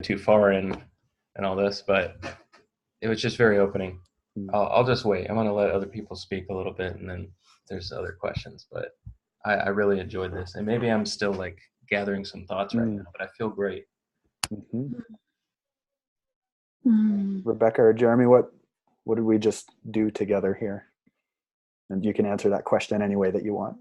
too far in and all this, but it was just very opening. I'll just wait. I'm going to let other people speak a little bit, and then there's other questions. But I really enjoyed this, and maybe I'm still like gathering some thoughts right now, but I feel great. Rebecca or Jeremy, what did we just do together here? And you can answer that question any way that you want.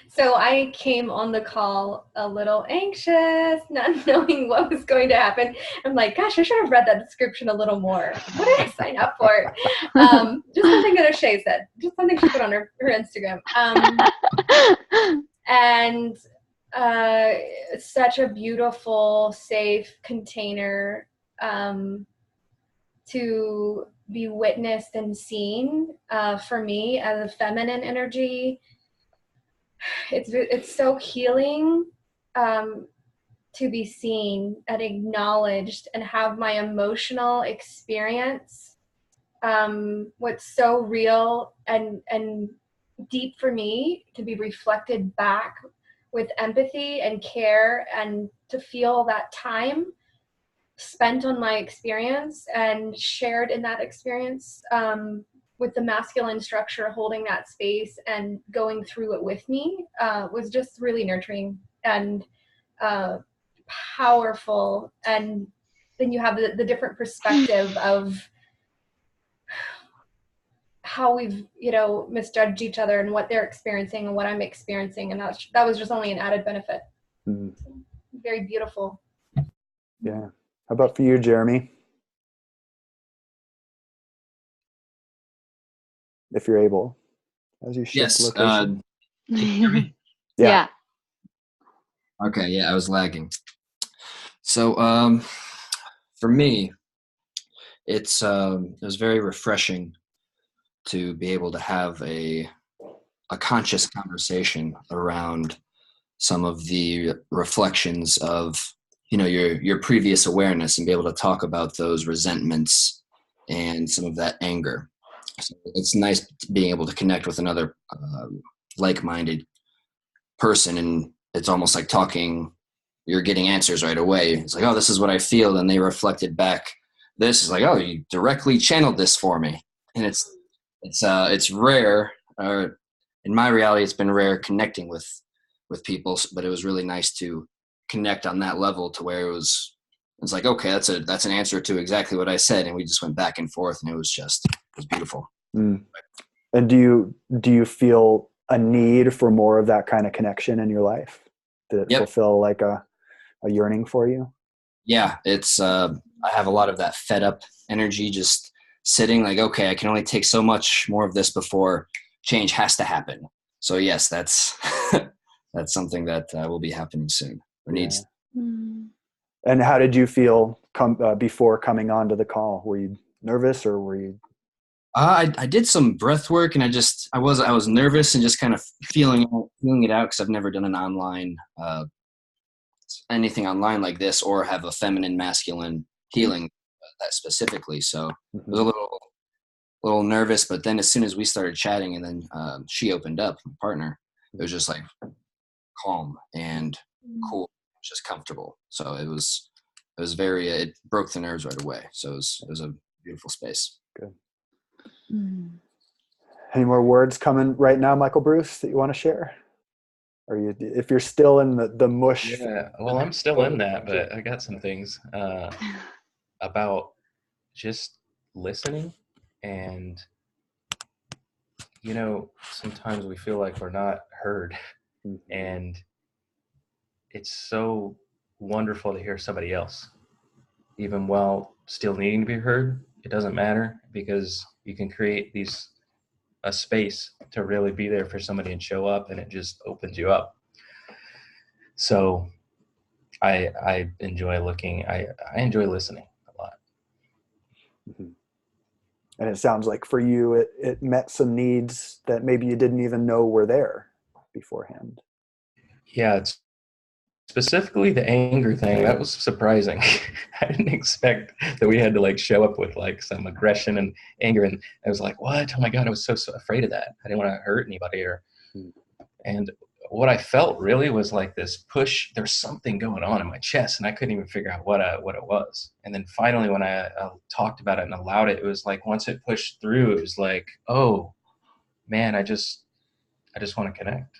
So I came on the call a little anxious, not knowing what was going to happen. I'm like, gosh, I should have read that description a little more. What did I sign up for? Just something that O'Shea said. Just something she put on her Instagram. And such a beautiful, safe container to be witnessed and seen for me as a feminine energy. It's so healing to be seen and acknowledged and have my emotional experience, what's so real and deep for me, to be reflected back with empathy and care, and to feel that time spent on my experience and shared in that experience with the masculine structure holding that space and going through it with me was just really nurturing and powerful. And then you have the different perspective of how we've, misjudged each other and what they're experiencing and what I'm experiencing. And that was just only an added benefit. Very beautiful. Yeah. How about for you, Jeremy? If you're able, as you shift location. Can you hear me? Yeah. Okay, yeah, I was lagging. So for me, it was very refreshing to be able to have a conscious conversation around some of the reflections of your previous awareness, and be able to talk about those resentments and some of that anger. So it's nice being able to connect with another like-minded person, and it's almost like talking. You're getting answers right away. It's like, oh, this is what I feel, and they reflected back. This is like, oh, you directly channeled this for me, and it's rare. In my reality, it's been rare connecting with people, but it was really nice to connect on that level, to where it's like, okay, that's an answer to exactly what I said, and we just went back and forth, and it was beautiful. And do you feel a need for more of that kind of connection in your life? Did it fulfill like a yearning for you? Yeah, it's I have a lot of that fed up energy, just sitting like, okay, I can only take so much more of this before change has to happen. So yes, that's that's something that will be happening soon. Or needs. And how did you feel before coming onto the call? Were you nervous, or were you? I did some breath work, and I was nervous and just kind of feeling it out, because I've never done an online anything online like this, or have a feminine masculine healing that specifically. So I was a little nervous, but then as soon as we started chatting, and then she opened up, my partner, it was just like calm and cool, just comfortable. So it was very, it broke the nerves right away. So it was a beautiful space. Good. Any more words coming right now, Michael Bruce, that you want to share? Or if you're still in the mush? Yeah, well, I'm still in that, but I got some things about just listening. And sometimes we feel like we're not heard, and it's so wonderful to hear somebody else, even while still needing to be heard. It doesn't matter, because you can create a space to really be there for somebody and show up, and it just opens you up. So I enjoy I enjoy listening a lot. And it sounds like for you, it met some needs that maybe you didn't even know were there beforehand. Yeah, it's specifically the anger thing. That was surprising. I didn't expect that we had to like show up with like some aggression and anger. And I was like, what? Oh my God, I was so afraid of that. I didn't want to hurt anybody. And what I felt really was like this push. There's something going on in my chest, and I couldn't even figure out what it was. And then finally, when I talked about it and allowed it, it was like once it pushed through, it was like, oh man, I just want to connect.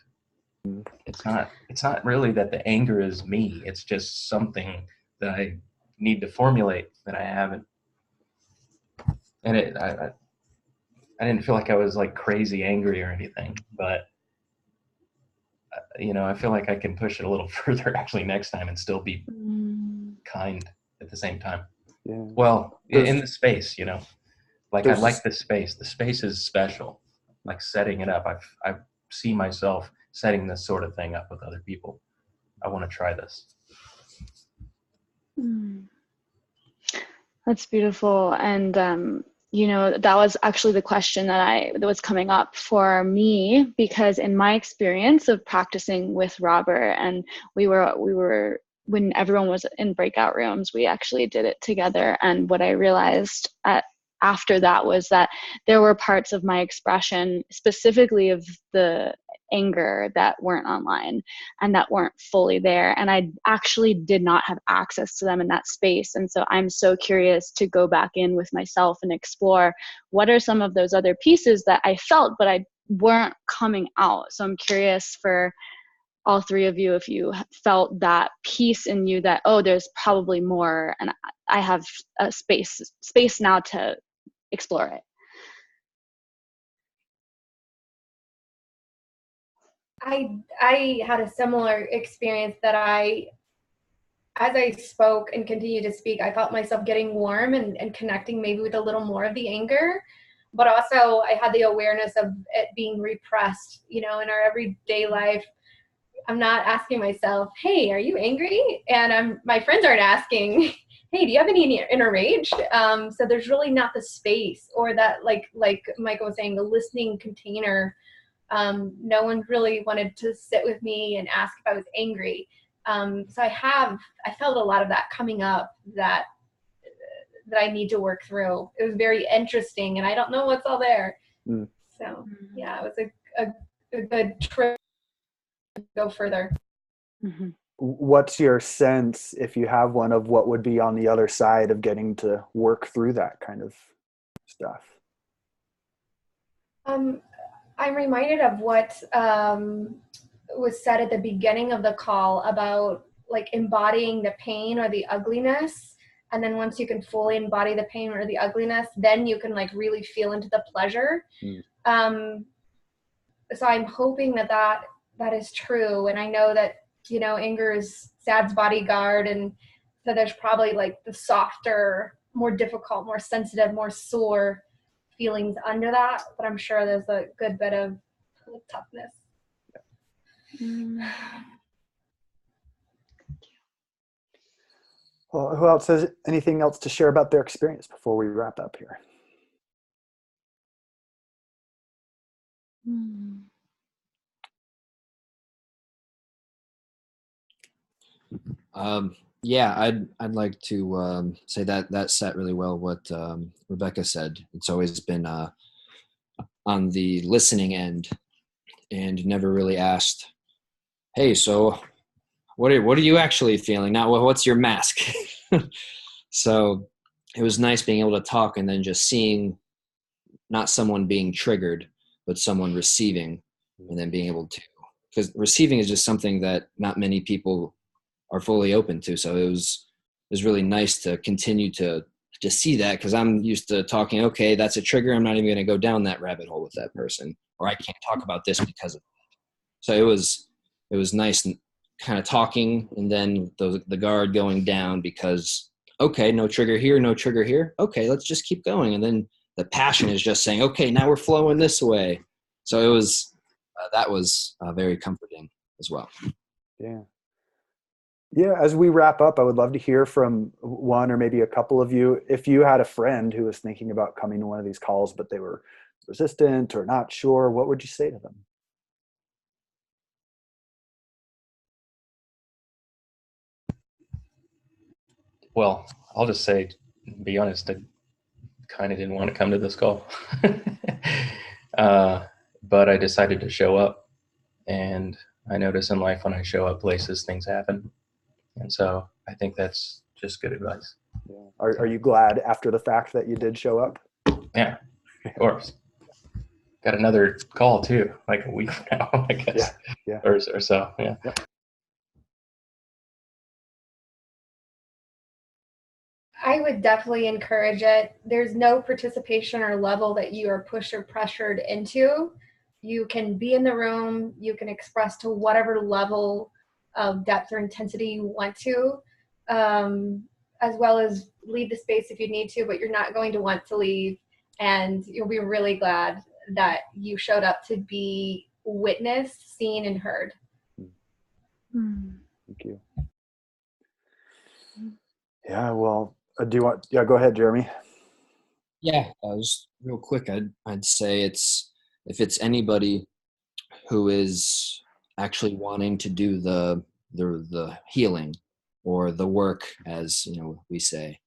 It's not really that the anger is me. It's just something that I need to formulate that I haven't. And I didn't feel like I was like crazy angry or anything, but I feel like I can push it a little further actually next time and still be kind at the same time. Yeah. Well, in the space, like I like the space. The space is special. Like setting it up. I see myself setting this sort of thing up with other people. I want to try this. That's beautiful. And, that was actually the question that was coming up for me, because in my experience of practicing with Robert, and we were when everyone was in breakout rooms, we actually did it together. And what I realized after that was that there were parts of my expression, specifically of the anger, that weren't online and that weren't fully there. And I actually did not have access to them in that space. And so I'm so curious to go back in with myself and explore what are some of those other pieces that I felt, but I weren't coming out. So I'm curious for all three of you, if you felt that piece in you that, oh, there's probably more, and I have a space now to explore it. I had a similar experience that as I spoke and continued to speak, I felt myself getting warm and connecting maybe with a little more of the anger, but also I had the awareness of it being repressed. In our everyday life, I'm not asking myself, hey, are you angry? And my friends aren't asking, hey, do you have any inner rage? So there's really not the space, or that, like Michael was saying, the listening container. No one really wanted to sit with me and ask if I was angry. So I felt a lot of that coming up that I need to work through. It was very interesting, and I don't know what's all there. So yeah, it was a good trip to go further. What's your sense, if you have one, of what would be on the other side of getting to work through that kind of stuff? I'm reminded of what was said at the beginning of the call about like embodying the pain or the ugliness. And then once you can fully embody the pain or the ugliness, then you can like really feel into the pleasure. So I'm hoping that is true. And I know that, anger is sad's bodyguard. And so there's probably like the softer, more difficult, more sensitive, more sore feelings under that, but I'm sure there's a good bit of toughness. Well, who else has anything else to share about their experience before we wrap up here? Yeah, I'd like to say that set really well what Rebecca said. It's always been on the listening end, and never really asked, hey, so what are you actually feeling now? What's your mask? So it was nice being able to talk, and then just seeing not someone being triggered, but someone receiving, and then being able to, because receiving is just something that not many people are fully open to. So it was really nice to continue to see that, because I'm used to talking, okay, that's a trigger, I'm not even going to go down that rabbit hole with that person, or I can't talk about this because of that. So it was nice kind of talking, and then the guard going down, because okay, no trigger here, no trigger here, okay, let's just keep going. And then the passion is just saying, okay, now we're flowing this way. So it was that was very comforting as well. Yeah, as we wrap up, I would love to hear from one or maybe a couple of you. If you had a friend who was thinking about coming to one of these calls, but they were resistant or not sure, what would you say to them? Well, I'll just say, be honest, I kind of didn't want to come to this call. But I decided to show up, and I notice in life when I show up places, things happen. And so I think that's just good advice. Yeah. Are you glad after the fact that you did show up? Yeah, of course. Got another call too, like a week from now, I guess. Yeah. Or so, yeah. Yep. I would definitely encourage it. There's no participation or level that you are pushed or pressured into. You can be in the room, you can express to whatever level of depth or intensity you want to, as well as leave the space if you need to, but you're not going to want to leave. And you'll be really glad that you showed up to be witnessed, seen, and heard. Thank you. Yeah, well, do you want, go ahead, Jeremy. Yeah, just real quick, I'd say if it's anybody who is actually wanting to do the healing or the work, as we say,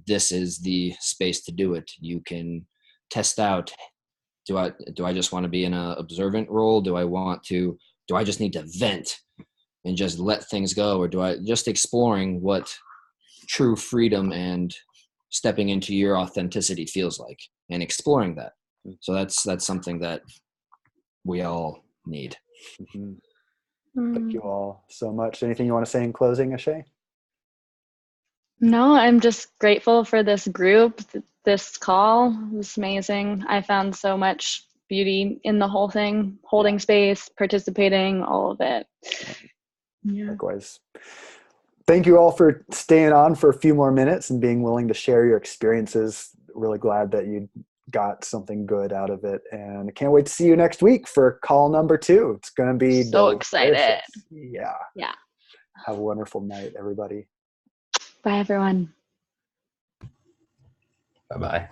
this is the space to do it. You can test out. Do I just want to be in an observant role? Do I just need to vent and just let things go, or do I just exploring what true freedom and stepping into your authenticity feels like, and exploring that. So that's something that we all need. Thank you all so much. Anything you want to say in closing, Ashay? No, I'm just grateful for this group, this call. It was amazing. I found so much beauty in the whole thing, holding space, participating, all of it. Yeah. Likewise. Thank you all for staying on for a few more minutes and being willing to share your experiences. Really glad that you got something good out of it. And I can't wait to see you next week for call number 2. It's going to be so excited. Yeah. Yeah. Have a wonderful night, everybody. Bye, everyone. Bye-bye.